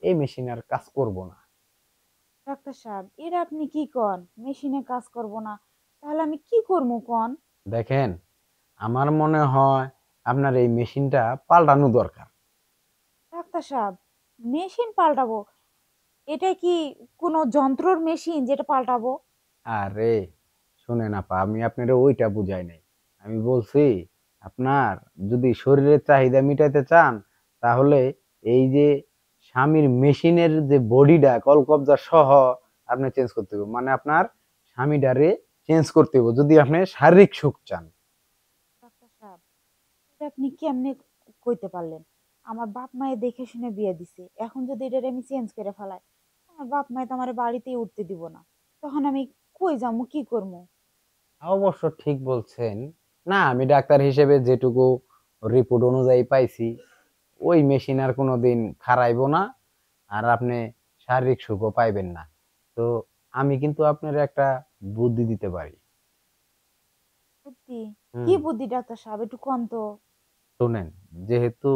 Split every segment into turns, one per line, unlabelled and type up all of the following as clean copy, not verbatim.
এই মেশিন আর কাজ করব না।
ডাক্তার সাহেব, এরা আপনি কি কন মেশিনে কাজ করব না? তাহলে আমি কি করবো কন?
দেখেন, আমার মনে হয় আপনার এই মেশিনটা পাল্টানো দরকার।
ডাক্তার সাহেব, মেশিন পাল্টাবো? এটা কি কোনো যন্ত্রর মেশিন যেটা পাল্টাবো?
আরে শুনেন আপা, আমি আপনারে ওইটা বুঝাই নাই। আমি বলছি আপনার যদি শরীরের চাহিদা মিটাইতে চান, তাহলে এই যে স্বামীর মেশিনের যে বডিটা কলকবজা সহ আপনি চেঞ্জ করতে হবে, মানে আপনার স্বামীটারে চেঞ্জ করতে হবে যদি আপনি শারীরিক সুখ চান।
ডাক্তার সাহেব, এটা আপনি কেমনে কইতে পারলেন? আমার বাপ মায়ে দেখে শুনে বিয়ে দিছে, এখন যদি এটা আমি চেঞ্জ করে ফেলাই, আমার বাপ মায়ে তো আমার বাড়িতেই উঠতে দিব না। তখন আমি কই যাবো, কি করবো?
অবশ্য ঠিক বলছেন। না, আমি ডাক্তার হিসেবে যেটুকু রিপোর্ট অনুযায়ী পাইছি, ওই মেশিন আর কোনোদিন খারাইবো না, আর আপনি শারীরিক সুখও পাইবেন না। তো আমি কিন্তু আপনার একটা বুদ্ধি দিতে পারি।
বুদ্ধি? কি
হুম।
বুদ্ধি ডাক্তার সাহেব, একটু কন তো।
শুনেন, যেহেতু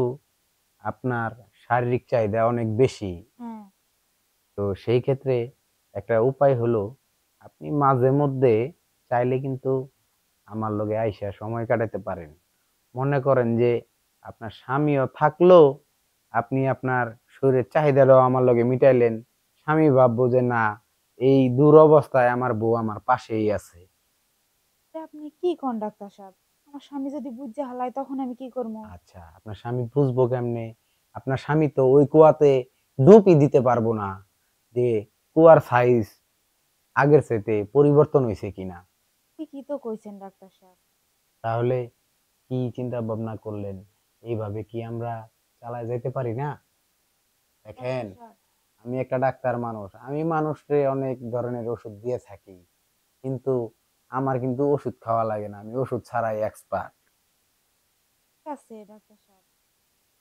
আপনার শারীরিক চাহিদা অনেক বেশি,
হ্যাঁ।
তো সেই ক্ষেত্রে একটা উপায় হলো আপনি মাঝে মধ্যে চাইলে কিন্তু আমার লগে আইসা সময় কাটাতে পারেন। মনে করেন যে আপনার স্বামীও থাকলো, আপনি আপনার শরীরের চাহিদাটাও আমার লগে মিটাইলেন। স্বামী ভাববো যে না, এই দুরবস্থায় আমার বউ আমার পাশেই আছে।
এটা আপনি কি কোন ডাক্তার সাহেব? আমার স্বামী যদি বুঝে হালায় তখন আমি কি করবো?
আচ্ছা, আপনার স্বামী বুঝবো কেমনে? আপনার স্বামী তো ওই কুয়াতে ডুবই দিতে পারবো না যে কুয়ার সাইজ আগের চাইতে পরিবর্তন হয়েছে কিনা।
ঠিকই তো কইছেন ডাক্তার সাহেব।
তাহলে কি চিন্তা ভাবনা করলেন? এইভাবে কি আমরা চালায় যেতে পারি না? দেখেন,
ডাক্তার সাহেব,
আমি একটা ডাক্তার মানুষ, আমি মানুষকে অনেক ধরনের ওষুধ দিয়ে থাকি, কিন্তু আমার কিন্তু ওষুধ খাওয়া লাগে না, আমি ওষুধ ছাড়াই এক্সপার্ট।
ঠিক আছে ডাক্তার সাহেব,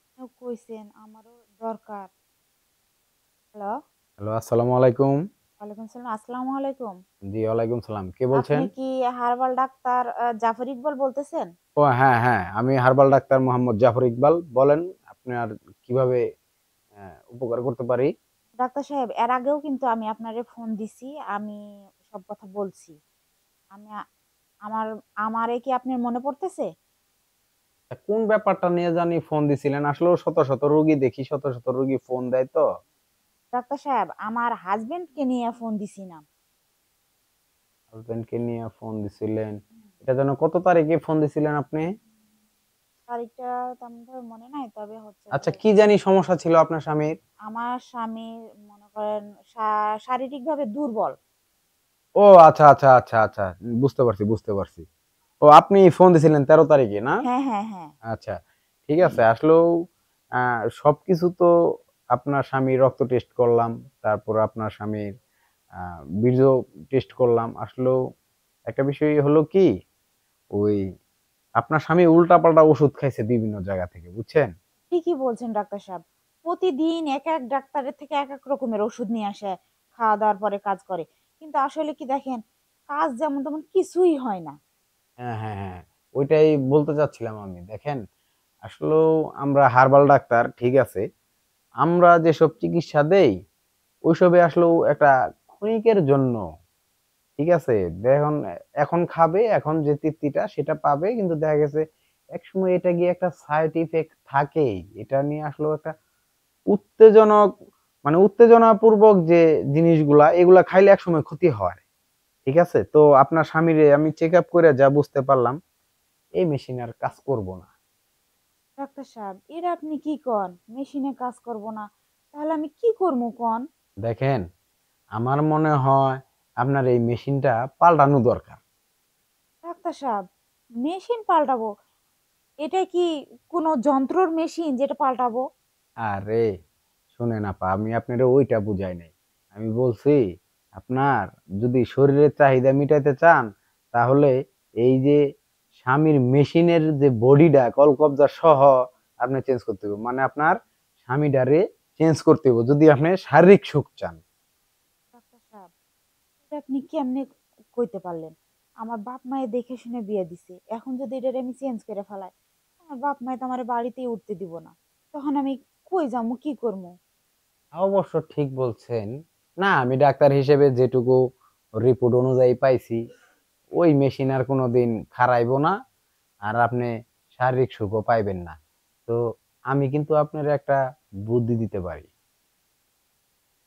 আপনিও কইছেন আমারও দরকার। হ্যালো।
হ্যালো, আসসালামু আলাইকুম।
ওয়ালাইকুম সালাম, আসসালামু আলাইকুম।
জি, ওয়ালাইকুম সালাম। কে বলছেন?
আপনি কি হার্বাল ডাক্তার জাফর ইকবাল বলতেছেন?
ও হ্যাঁ, হ্যাঁ, আমি হার্বাল ডাক্তার মোহাম্মদ জাফর ইকবাল। বলেন, আপনার কিভাবে উপকার করতে পারি?
ডাক্তার সাহেব, এর আগেও কিন্তু আমি আপনারে ফোন দিছি, আমি সব কথা বলছি। আমি আমার আমারে কি আপনার মনে পড়তেছে?
কোন ব্যাপারটা নিয়ে জানি ফোন দিছিলেন? আসলেও শত শত রোগী দেখি, শত শত রোগী ফোন দেয় তো।
ডাক্তার সাহেব, আমার হাজবেন্ডকে নিয়ে ফোন দিছিলাম।
হাজবেন্ডকে নিয়ে ফোন দিছিলেন? এটা যেন কত তারিখে ফোন দিছিলেন আপনি?
তারিখটা তেমন ভাবে মনে নাই, তবে হচ্ছে
আচ্ছা,
যে
কি জানি সমস্যা ছিল আপনার স্বামীর?
আমার স্বামী, মনে করেন, শারীরিকভাবে দুর্বল।
ও আচ্ছা, আচ্ছা, আচ্ছা, আচ্ছা। বুঝতে পারছি, বুঝতে পারছি। ও আপনি ফোন দিছিলেন 13 তারিখে না?
হ্যাঁ, হ্যাঁ, হ্যাঁ।
আচ্ছা, ঠিক আছে। আসলেও সবকিছু তো আপনার স্বামীর রক্ত টেস্ট করলাম, তারপর আপনার স্বামীর বীর্য টেস্ট করলাম। আসলেও একটা বিষয় হলো কি, ওই আপনার স্বামী উল্টাপাল্টা ওষুধ খাইছে বিভিন্ন জায়গা থেকে, বুঝছেন?
ঠিকই বলছেন ডাক্তার সাহেব। প্রতিদিন এক এক ডাক্তারের থেকে এক এক রকমের ওষুধ নিয়ে আসে, খাওয়া দাওয়ার পরে কাজ করে। কিন্তু আসলে কি দেখেন, কাজ যেমন তেমন কিছুই হয় না।
হ্যাঁ, হ্যাঁ, হ্যাঁ। ওইটাই বলতে চাচ্ছিলাম আমি। দেখেন, আসলেও আমরা হার্বাল ডাক্তার ঠিক আছে। আমরা যেসব চিকিৎসা দেই, ওইসবে আসলেও একটা ক্ষণিকের জন্য, ঠিক আছে? দেখুন, এখন খাবে, এখন যে তৃপ্তিটা সেটা পাবে, কিন্তু দেখা গেছে একসময় এটা গিয়ে একটা সাইড ইফেক্ট থাকেই। এটা নিয়ে আসলেও একটা উত্তেজনক, মানে উত্তেজনাপূর্বক যে জিনিসগুলা, এগুলা খাইলে একসময় ক্ষতি হয়। ঠিক আছে? তো আপনার স্বামীরে আমি চেক আপ করে যা বুঝতে পারলাম, এই মেশিন আর কাজ করব না।
ডাক্তার সাহেব, এরা আপনি কি কন মেশিনে কাজ করব না? তাহলে আমি কি করবো কন?
দেখেন, আমার মনে হয় আপনার এই মেশিনটা পাল্টানো দরকার।
ডাক্তার সাহেব, মেশিন পাল্টাবো? এটা কি কোনো যন্ত্রর মেশিন যেটা পাল্টাবো?
আরে শুনেন আপা, আমি আপনারে ওইটা বুঝাই নাই। আমি বলছি আপনার যদি শরীরের চাহিদা মিটাইতে চান, তাহলে এই যে স্বামীর মেশিনের যে বডিটা কলকবজা সহ আপনি চেঞ্জ করতে হবে, মানে আপনার স্বামীটারে চেঞ্জ করতে হবে যদি আপনি শারীরিক সুখ চান।
ডাক্তার সাহেব, এটা আপনি কেমনে কইতে পারলেন? আমার বাপ মায়ে দেখে শুনে বিয়ে দিছে, এখন যদি এটা আমি চেঞ্জ করে ফেলাই, আমার বাপ মায়ে তো আমার বাড়িতেই উঠতে দিব না। তখন আমি কই যাবো, কি করবো?
অবশ্য ঠিক বলছেন। না, আমি ডাক্তার হিসেবে যেটুকু রিপোর্ট অনুযায়ী পাইছি, ওই মেশিন আর কোনোদিন খারাইবো না। আর আপনি শারীরিক সুখও পাইবেন না। তো আমি কিন্তু আপনার একটা বুদ্ধি দিতে পারি।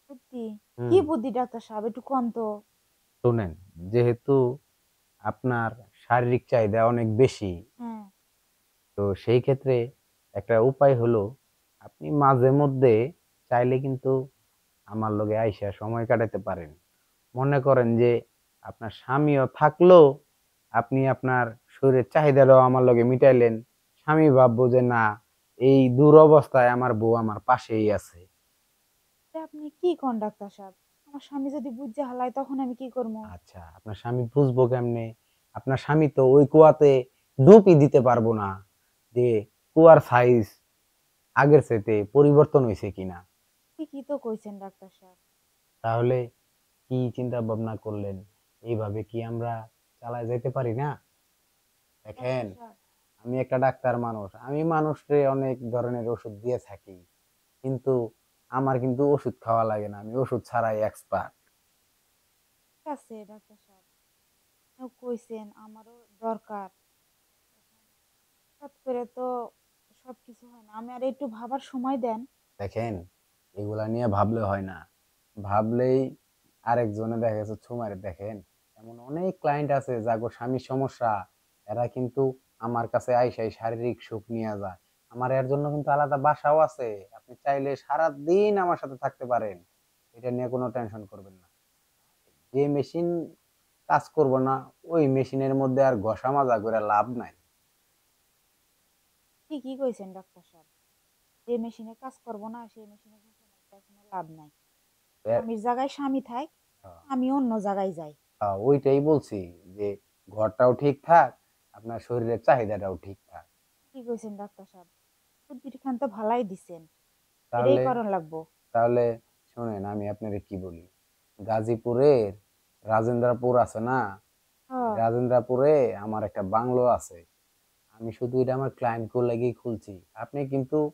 বুদ্ধি? কি
হুম,
বুদ্ধি ডাক্তার সাহেব, একটু কোন তো।
শুনেন, যেহেতু আপনার শারীরিক চাহিদা অনেক বেশি,
হ্যাঁ।
তো সেই ক্ষেত্রে একটা উপায় হলো আপনি মাঝে মধ্যে চাইলে কিন্তু আমার লগে আইসা সময় কাটাতে পারেন। মনে করেন যে আপনার স্বামীও থাকলো, আপনি আপনার শরীরের চাহিদাটাও আমার লগে মিটাইলেন। স্বামী ভাববো যে না, এই দুরবস্থায় আমার বউ আমার পাশেই আছে।
এটা আপনি কি কোন ডাক্তার সাহেব? আমার স্বামী যদি বুঝে হালায় তখন আমি কি করবো?
আচ্ছা, আপনার স্বামী বুঝবো কেমনে? আপনার স্বামী তো ওই কুয়াতে ডুবই দিতে পারবো না যে কুয়ার সাইজ আগের চাইতে পরিবর্তন হইছে কিনা।
ঠিকই তো কইছেন ডাক্তার সাহেব।
তাহলে কি চিন্তা ভাবনা করলেন? এইভাবে কি আমরা চালায় যাইতে পারি না? দেখেন,
ডাক্তার সাহেব,
আমি একটা ডাক্তার মানুষ। আমি মানুষরে অনেক ধরনের ওষুধ দিয়ে থাকি। কিন্তু আমার কিন্তু ওষুধ খাওয়া লাগে না। আমি ওষুধ ছাড়াই এক্সপার্ট।
ঠিক আছে ডাক্তার সাহেব। আপনিও কইছেন আমারও দরকার। এখন হঠাৎ করে তো সবকিছু হয় না। আমি আর একটু ভাবার সময় দেন।
দেখেন, এগুলা নিয়ে ভাবলে হয় না। ভাবলেই আরেকজনে দেখা গেছে ছু মারে। দেখেন, এমন অনেক ক্লায়েন্ট আছে যাগো স্বামীর সমস্যা, এরা কিন্তু আমার কাছে আইসাই শারীরিক সুখ নিয়ে যায়। আমার এর জন্য কিন্তু আলাদা বাসাও আছে। আপনি চাইলে সারাদিন আমার সাথে থাকতে পারেন। এটা নিয়ে কোনো টেনশন করবেন না। যে মেশিন কাজ করব না, ওই মেশিনের মধ্যে আর ঘষা মাজা করে লাভ নাই।
ঠিকই কইছেন ডাক্তার সাহেব। যে মেশিনে কাজ করব না সেই মেশিনে ঘুষে মাইরা কোনো লাভ নাই।
এ-
স্বামীর জায়গায় স্বামী থাক, আমি অন্য জায়গায় যাই।
ওইটাই বলছি যে ঘরটাও ঠিক থাক, আপনার শরীরের চাহিদাটাও ঠিক থাক।
কি কইছেন ডাক্তার সাহেব? বুদ্ধিটা খান তো ভালাই দিছেন। এটাই
তাহলে
করণ লাগবো।
তাহলে শোনেন, আমি আপনারে কি বলি। গাজীপুরের রাজেন্দ্রপুর আছে না, এই
হ্যাঁ।
রাজেন্দ্রপুরে আমার একটা বাংলো আছে। আমি শুধু এটা আমার ক্লায়েন্ট গুলো লাগেই খুলছি। আপনি কিন্তু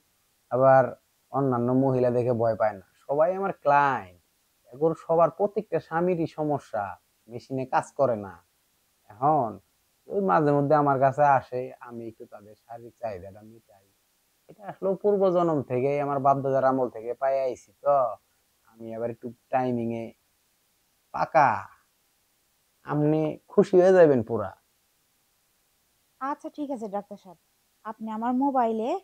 আবার অন্যান্য মহিলা দেখে ভয় পায় না, সবাই আমার ক্লায়েন্ট। এখন সবার প্রত্যেকটা স্বামীরই সমস্যা, মেশিনে কাজ করে না। এখন ওই মাঝে মধ্যে আমার কাছে আসে, আমি একটু তাদের শারীরিক চাহিদাটা মিটাই। এটা আসলে পূর্বজন্ম থেকে আমার বাপ দাদার আমল থেকে পাই আইছি তো। আমি আবার একটু টাইমিং এ পাকা। আপনি খুশি হয়ে যাবেন পুরা।
আচ্ছা ঠিক আছে ডাক্তার সাহেব। আপনি আমার মোবাইলে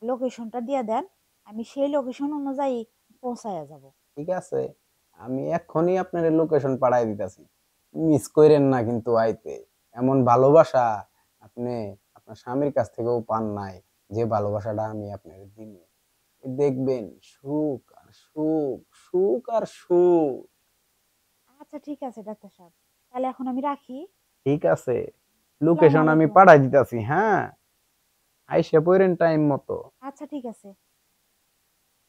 লোকেশনটা দিয়ে দেন। আমি সেই লোকেশন অনুযায়ী পৌঁছায়া যাব।
ঠিক আছে, আমি এক্ষুনি আপনার লোকেশন পাঠাই দিতেছি। মিস কইরেন না কিন্তু আইতে। এমন ভালোবাসা আপনি আপনার স্বামীর কাছ থেকেও পান নাই, যে ভালোবাসাটা আমি আপনার দিব। দেখবেন সুখ আর সুখ, সুখ আর সুখ।
আচ্ছা ঠিক আছে ডাক্তার সাহেব। তাহলে এখন আমি রাখি।
ঠিক আছে,
আসসালামু
লোকেশন আমি
আলাইকুম।
পাঠাই দিতেছি। হ্যাঁ, আইসা পড়েন টাইম মতো।
আচ্ছা ঠিক আছে।